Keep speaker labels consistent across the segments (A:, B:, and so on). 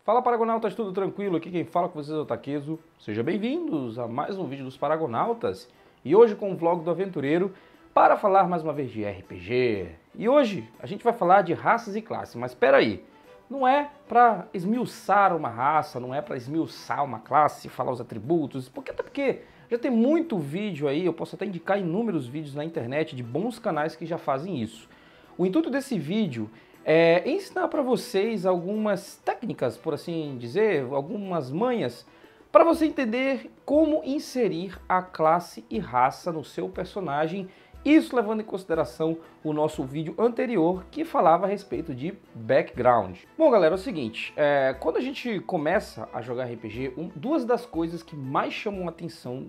A: Fala Paragonautas, tudo tranquilo? Aqui quem fala com vocês é o Takezo. Sejam bem-vindos a mais um vídeo dos Paragonautas. E hoje com o vlog do aventureiro para falar mais uma vez de RPG. E hoje a gente vai falar de raças e classes, mas espera aí. Não é para esmiuçar uma raça, não é para esmiuçar uma classe, falar os atributos, até porque já tem muito vídeo aí, eu posso até indicar inúmeros vídeos na internet de bons canais que já fazem isso. O intuito desse vídeo é ensinar para vocês algumas técnicas, por assim dizer, algumas manhas, para você entender como inserir a classe e raça no seu personagem, isso levando em consideração o nosso vídeo anterior que falava a respeito de background. Bom galera, é o seguinte, quando a gente começa a jogar RPG, duas das coisas que mais chamam a atenção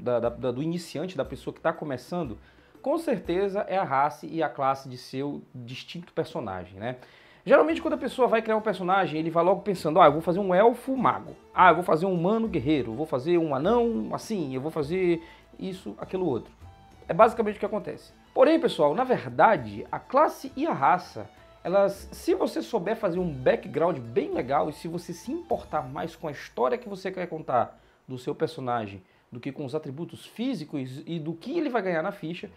A: do iniciante, da pessoa que está começando, com certeza é a raça e a classe de seu distinto personagem, né? Geralmente quando a pessoa vai criar um personagem, ele vai logo pensando, eu vou fazer um elfo mago, eu vou fazer um humano guerreiro, eu vou fazer um anão assim, eu vou fazer isso, aquilo outro. É basicamente o que acontece. Porém, pessoal, na verdade, a classe e a raça, elas, se você souber fazer um background bem legal e se você se importar mais com a história que você quer contar do seu personagem, do que com os atributos físicos e do que ele vai ganhar na ficha,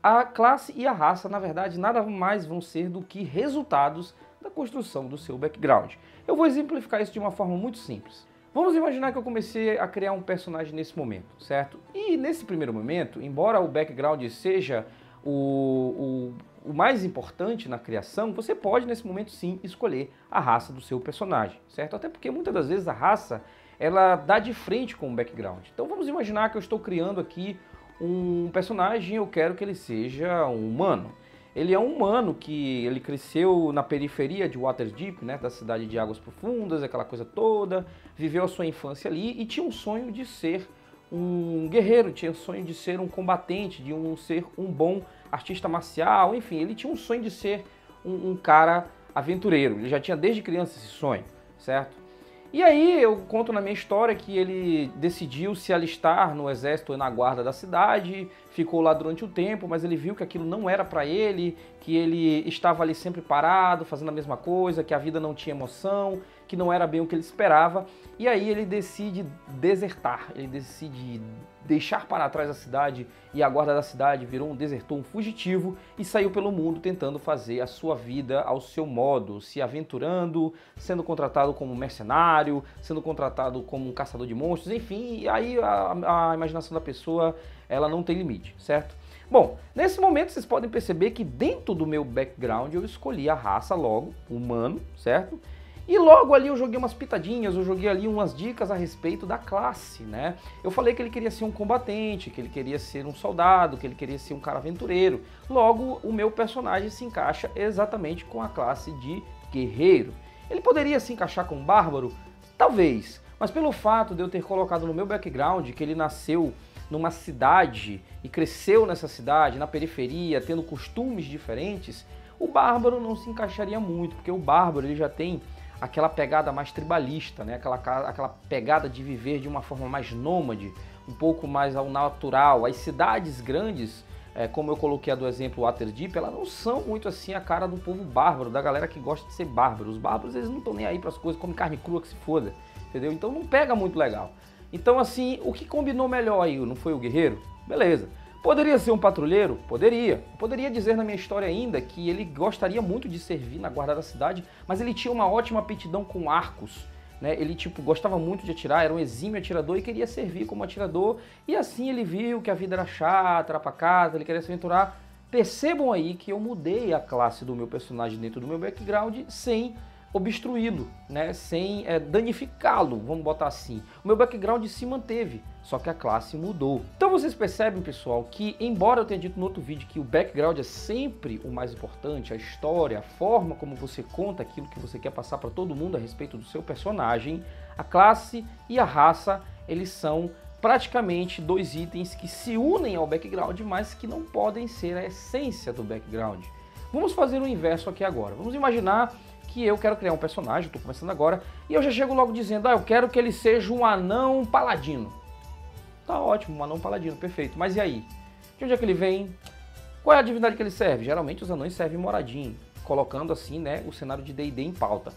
A: a classe e a raça, na verdade, nada mais vão ser do que resultados da construção do seu background. Eu vou exemplificar isso de uma forma muito simples. Vamos imaginar que eu comecei a criar um personagem nesse momento, certo? E nesse primeiro momento, embora o background seja o mais importante na criação, você pode nesse momento sim escolher a raça do seu personagem, certo? Até porque muitas das vezes a raça, ela dá de frente com o background. Então vamos imaginar que eu estou criando aqui um personagem, eu quero que ele seja um humano. Ele é um humano que ele cresceu na periferia de Waterdeep, né, da cidade de Águas Profundas, aquela coisa toda, viveu a sua infância ali e tinha um sonho de ser um guerreiro, tinha um sonho de ser um combatente, de ser um bom artista marcial, enfim, ele tinha um sonho de ser um cara aventureiro, ele já tinha desde criança esse sonho, certo? E aí eu conto na minha história que ele decidiu se alistar no exército e na guarda da cidade, ficou lá durante um tempo, mas ele viu que aquilo não era para ele, que ele estava ali sempre parado, fazendo a mesma coisa, que a vida não tinha emoção, que não era bem o que ele esperava, e aí ele decide desertar, ele decide deixar para trás a cidade e a guarda da cidade, virou um desertor, um fugitivo e saiu pelo mundo tentando fazer a sua vida ao seu modo, se aventurando, sendo contratado como mercenário, sendo contratado como um caçador de monstros, enfim, e aí a imaginação da pessoa, ela não tem limite, certo? Bom, nesse momento vocês podem perceber que dentro do meu background eu escolhi a raça logo, humano, certo? E logo ali eu joguei umas pitadinhas, eu joguei ali umas dicas a respeito da classe, né? Eu falei que ele queria ser um combatente, que ele queria ser um soldado, que ele queria ser um cara aventureiro. Logo, o meu personagem se encaixa exatamente com a classe de guerreiro. Ele poderia se encaixar com um bárbaro? Talvez, mas pelo fato de eu ter colocado no meu background que ele nasceu numa cidade e cresceu nessa cidade, na periferia, tendo costumes diferentes, o bárbaro não se encaixaria muito, porque o bárbaro ele já tem aquela pegada mais tribalista, né? aquela pegada de viver de uma forma mais nômade, um pouco mais ao natural. As cidades grandes, como eu coloquei a do exemplo Waterdeep, elas não são muito assim a cara do povo bárbaro, da galera que gosta de ser bárbaro. Os bárbaros eles não estão nem aí para as coisas, comem carne crua que se foda, entendeu? Então não pega muito legal. Então assim, o que combinou melhor aí, não foi o guerreiro? Beleza. Poderia ser um patrulheiro? Poderia. Poderia dizer na minha história ainda que ele gostaria muito de servir na guarda da cidade, mas ele tinha uma ótima aptidão com arcos, né? Ele gostava muito de atirar, era um exímio atirador e queria servir como atirador, e assim ele viu que a vida era chata, era pacata, ele queria se aventurar. Percebam aí que eu mudei a classe do meu personagem dentro do meu background sem obstruí-lo, né? Sem danificá-lo, vamos botar assim. O meu background se manteve, só que a classe mudou. Então vocês percebem, pessoal, que embora eu tenha dito no outro vídeo que o background é sempre o mais importante, a história, a forma como você conta aquilo que você quer passar para todo mundo a respeito do seu personagem, a classe e a raça, eles são praticamente dois itens que se unem ao background, mas que não podem ser a essência do background. Vamos fazer o inverso aqui agora. Vamos imaginar que eu quero criar um personagem, estou começando agora, e eu já chego logo dizendo, eu quero que ele seja um anão paladino. Tá ótimo, um anão paladino, perfeito. Mas e aí? De onde é que ele vem? Qual é a divindade que ele serve? Geralmente os anões servem Moradin, colocando assim, né, o cenário de D&D em pauta.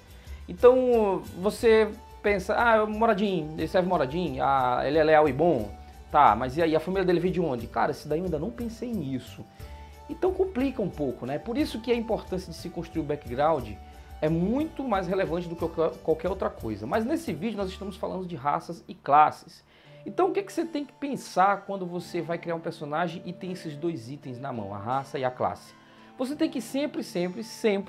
A: Então, você pensa, ah, Moradin, ele serve Moradin, ah, ele é leal e bom, tá, mas e aí, a família dele veio de onde? Cara, esse daí eu ainda não pensei nisso. Então complica um pouco, né? Por isso que a importância de se construir o background é muito mais relevante do que qualquer outra coisa. Mas nesse vídeo nós estamos falando de raças e classes. Então o que você tem que pensar quando você vai criar um personagem e tem esses dois itens na mão, a raça e a classe? Você tem que sempre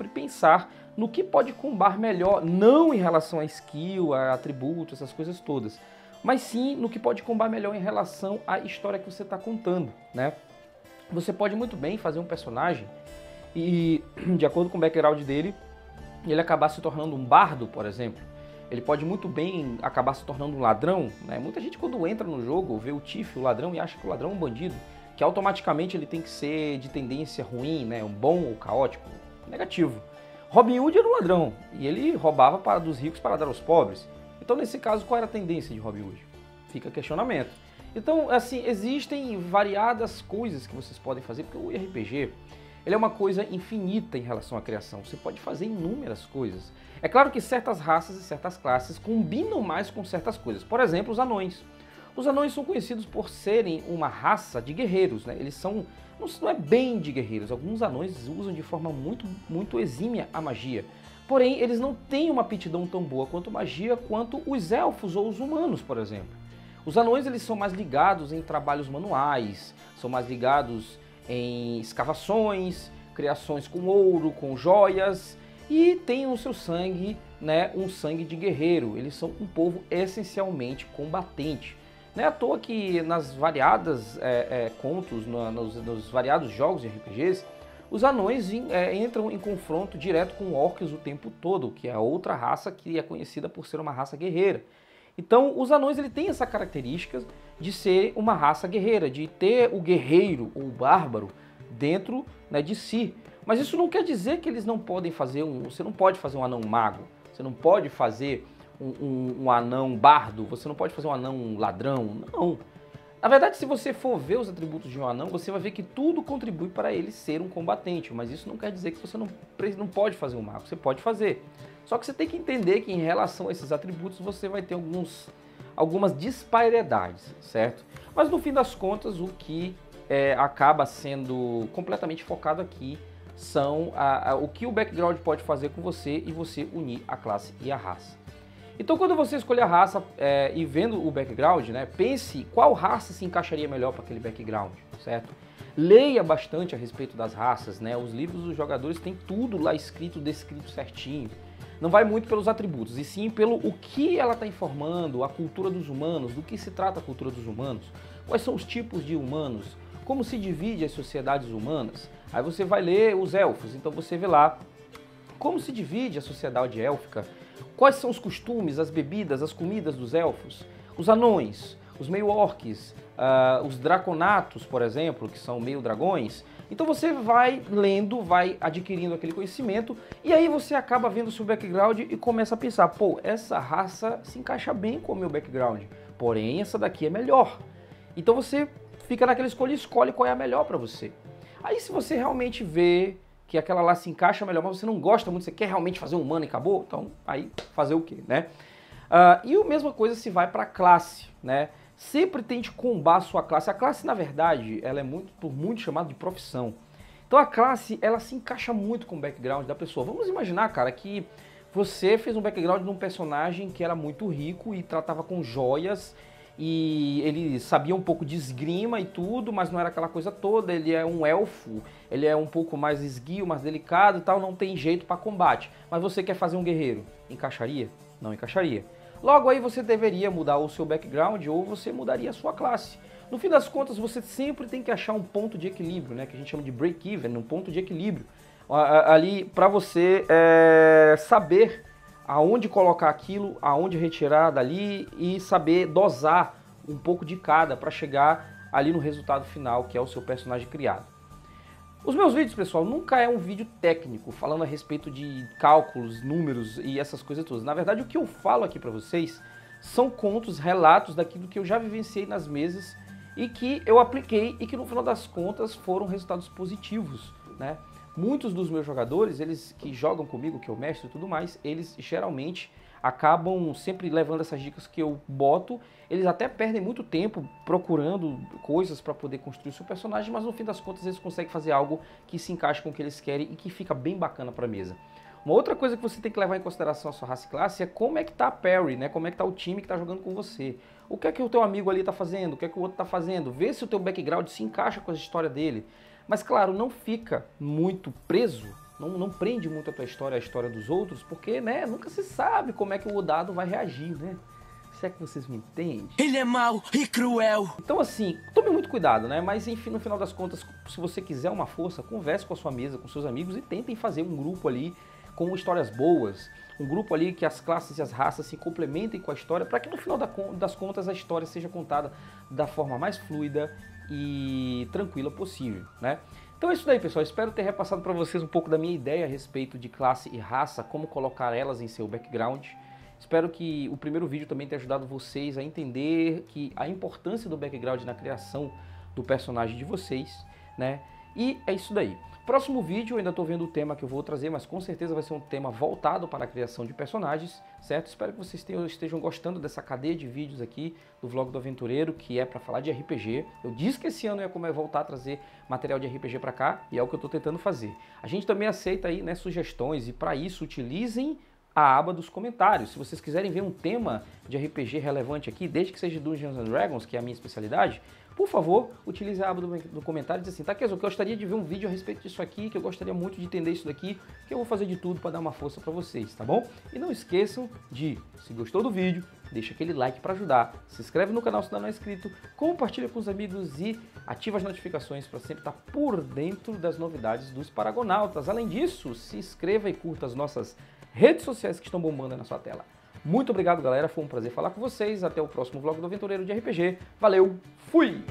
A: pensar no que pode combar melhor, não em relação a skill, a atributo, essas coisas todas, mas sim no que pode combar melhor em relação à história que você está contando, né? Você pode muito bem fazer um personagem e, de acordo com o background dele, ele acabar se tornando um bardo, por exemplo. Ele pode muito bem acabar se tornando um ladrão, né? Muita gente quando entra no jogo vê o Tiff, o ladrão, e acha que o ladrão é um bandido, que automaticamente ele tem que ser de tendência ruim, né? Um bom ou caótico. Negativo. Robin Hood era um ladrão, e ele roubava dos ricos para dar aos pobres. Então, nesse caso, qual era a tendência de Robin Hood? Fica questionamento. Então, assim, existem variadas coisas que vocês podem fazer, porque o RPG, ele é uma coisa infinita em relação à criação. Você pode fazer inúmeras coisas. É claro que certas raças e certas classes combinam mais com certas coisas. Por exemplo, os anões. Os anões são conhecidos por serem uma raça de guerreiros, né? Eles são, não é bem de guerreiros, alguns anões usam de forma muito exímia a magia. Porém, eles não têm uma aptidão tão boa quanto magia, quanto os elfos ou os humanos, por exemplo. Os anões eles são mais ligados em trabalhos manuais, são mais ligados em escavações, criações com ouro, com joias, e têm no seu sangue, né, um sangue de guerreiro. Eles são um povo essencialmente combatente. Não é à toa que nas variadas contos, nos variados jogos de RPGs, os anões entram em confronto direto com orcs o tempo todo, que é a outra raça que é conhecida por ser uma raça guerreira. Então, os anões ele tem essa característica de ser uma raça guerreira, de ter o guerreiro ou o bárbaro dentro, né, de si. Mas isso não quer dizer que eles não podem fazer você não pode fazer um anão mago, você não pode fazer um anão bardo, você não pode fazer um anão ladrão, não. Na verdade, se você for ver os atributos de um anão, você vai ver que tudo contribui para ele ser um combatente, mas isso não quer dizer que você não pode fazer um mago, você pode fazer. Só que você tem que entender que em relação a esses atributos você vai ter algumas disparidades, certo? Mas no fim das contas, o que acaba sendo completamente focado aqui são o que o background pode fazer com você e você unir a classe e a raça. Então quando você escolher a raça e vendo o background, né, pense qual raça se encaixaria melhor para aquele background, certo? Leia bastante a respeito das raças, né? Os livros dos jogadores têm tudo lá escrito, descrito certinho. Não vai muito pelos atributos, e sim pelo o que ela está informando, a cultura dos humanos, do que se trata a cultura dos humanos, quais são os tipos de humanos, como se divide as sociedades humanas. Aí você vai ler os elfos, então você vê lá como se divide a sociedade élfica, quais são os costumes, as bebidas, as comidas dos elfos, os anões, os meio-orcs, os draconatos, por exemplo, que são meio-dragões. Então você vai lendo, vai adquirindo aquele conhecimento e aí você acaba vendo o seu background e começa a pensar, pô, essa raça se encaixa bem com o meu background, porém essa daqui é melhor. Então você fica naquela escolha e escolhe qual é a melhor para você. Aí se você realmente vê que aquela lá se encaixa melhor, mas você não gosta muito, você quer realmente fazer um humano e acabou, então aí fazer o quê, né? E a mesma coisa se vai para a classe, né? Sempre tente combar a sua classe. A classe, na verdade, ela é por muito chamada de profissão. Então a classe, ela se encaixa muito com o background da pessoa. Vamos imaginar, cara, que você fez um background de um personagem que era muito rico e tratava com joias e ele sabia um pouco de esgrima e tudo, mas não era aquela coisa toda. Ele é um elfo, ele é um pouco mais esguio, mais delicado e tal, não tem jeito para combate. Mas você quer fazer um guerreiro, encaixaria? Não encaixaria. Logo aí você deveria mudar o seu background ou você mudaria a sua classe. No fim das contas, você sempre tem que achar um ponto de equilíbrio, né, que a gente chama de break-even, um ponto de equilíbrio, ali para você saber aonde colocar aquilo, aonde retirar dali e saber dosar um pouco de cada para chegar ali no resultado final, que é o seu personagem criado. Os meus vídeos, pessoal, nunca é um vídeo técnico, falando a respeito de cálculos, números e essas coisas todas. Na verdade, o que eu falo aqui para vocês são contos, relatos daquilo que eu já vivenciei nas mesas e que eu apliquei e que no final das contas foram resultados positivos, né? Muitos dos meus jogadores, eles que jogam comigo, que eu mestro e tudo mais, eles geralmente acabam sempre levando essas dicas que eu boto. Eles até perdem muito tempo procurando coisas para poder construir o seu personagem, mas no fim das contas eles conseguem fazer algo que se encaixe com o que eles querem e que fica bem bacana para a mesa. Uma outra coisa que você tem que levar em consideração a sua raça e classe é como é que tá a party, né? Como é que tá o time que está jogando com você. O que é que o teu amigo ali está fazendo, o que é que o outro está fazendo. Vê se o teu background se encaixa com a história dele. Mas claro, não fica muito preso, não prende muito a história dos outros, porque né, nunca se sabe como é que o dado vai reagir, né? Se é que vocês me entendem.
B: Ele é mau e cruel.
A: Então assim, tome muito cuidado, né? Mas enfim, no final das contas, se você quiser uma força, converse com a sua mesa, com seus amigos e tentem fazer um grupo ali com histórias boas, um grupo ali que as classes e as raças se complementem com a história, para que no final das contas a história seja contada da forma mais fluida e tranquila possível, né? Então é isso daí, pessoal. Espero ter repassado para vocês um pouco da minha ideia a respeito de classe e raça, como colocar elas em seu background. Espero que o primeiro vídeo também tenha ajudado vocês a entender que a importância do background na criação do personagem de vocês, né? E é isso daí. Próximo vídeo, eu ainda estou vendo o tema que eu vou trazer, mas com certeza vai ser um tema voltado para a criação de personagens, certo? Espero que vocês estejam gostando dessa cadeia de vídeos aqui do Vlog do Aventureiro, que é para falar de RPG. Eu disse que esse ano eu ia voltar a trazer material de RPG para cá, e é o que eu estou tentando fazer. A gente também aceita aí, né, sugestões, e para isso utilizem a aba dos comentários. Se vocês quiserem ver um tema de RPG relevante aqui, desde que seja Dungeons & Dragons, que é a minha especialidade, por favor, utilize a aba do comentário e diz assim, Takezo, eu gostaria de ver um vídeo a respeito disso aqui, que eu gostaria muito de entender isso daqui, que eu vou fazer de tudo para dar uma força para vocês, tá bom? E não esqueçam de, se gostou do vídeo, deixa aquele like para ajudar, se inscreve no canal se ainda não é inscrito, compartilha com os amigos e ativa as notificações para sempre estar por dentro das novidades dos Paragonautas. Além disso, se inscreva e curta as nossas redes sociais que estão bombando aí na sua tela. Muito obrigado, galera. Foi um prazer falar com vocês. Até o próximo Vlog do Aventureiro de RPG. Valeu, fui!